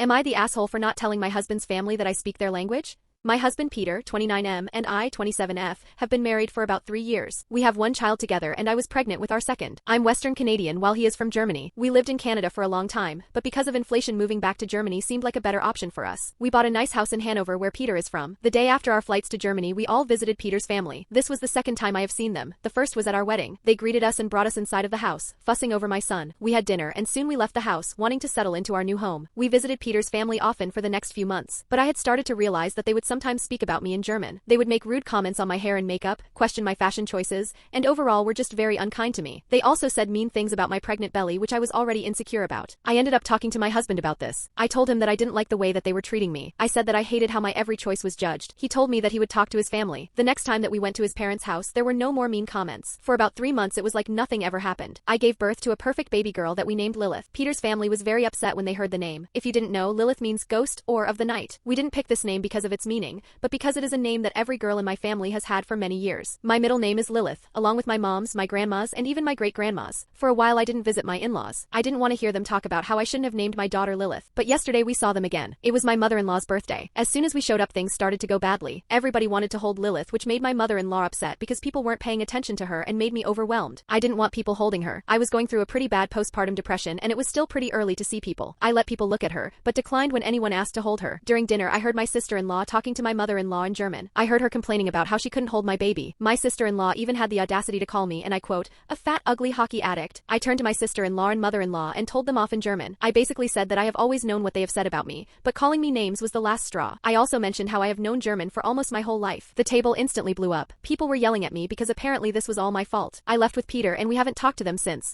Am I the asshole for not telling my husband's family that I speak their language? My husband Peter, 29M, and I, 27F, have been married for about 3 years. We have one child together and I was pregnant with our second. I'm Western Canadian while he is from Germany. We lived in Canada for a long time, but because of inflation moving back to Germany seemed like a better option for us. We bought a nice house in Hanover where Peter is from. The day after our flights to Germany we all visited Peter's family. This was the second time I have seen them. The first was at our wedding. They greeted us and brought us inside of the house, fussing over my son. We had dinner and soon we left the house, wanting to settle into our new home. We visited Peter's family often for the next few months, but I had started to realize that they would sometimes speak about me in German. They would make rude comments on my hair and makeup, question my fashion choices, and overall were just very unkind to me. They also said mean things about my pregnant belly which I was already insecure about. I ended up talking to my husband about this. I told him that I didn't like the way that they were treating me. I said that I hated how my every choice was judged. He told me that he would talk to his family. The next time that we went to his parents' house there were no more mean comments. For about 3 months it was like nothing ever happened. I gave birth to a perfect baby girl that we named Lilith. Peter's family was very upset when they heard the name. If you didn't know, Lilith means ghost or of the night. We didn't pick this name because of its meaning, but because it is a name that every girl in my family has had for many years. My middle name is Lilith, along with my mom's, my grandma's, and even my great-grandma's. For a while I didn't visit my in-laws. I didn't want to hear them talk about how I shouldn't have named my daughter Lilith. But yesterday we saw them again. It was my mother-in-law's birthday. As soon as we showed up things started to go badly. Everybody wanted to hold Lilith which made my mother-in-law upset because people weren't paying attention to her and made me overwhelmed. I didn't want people holding her. I was going through a pretty bad postpartum depression and it was still pretty early to see people. I let people look at her, but declined when anyone asked to hold her. During dinner I heard my sister-in-law talking to my mother-in-law in German. I heard her complaining about how she couldn't hold my baby. My sister-in-law even had the audacity to call me, and I quote, a fat ugly hockey addict. I turned to my sister-in-law and mother-in-law and told them off in German. I basically said that I have always known what they have said about me, but calling me names was the last straw. I also mentioned how I have known German for almost my whole life. The table instantly blew up. People were yelling at me because apparently this was all my fault. I left with Peter and we haven't talked to them since.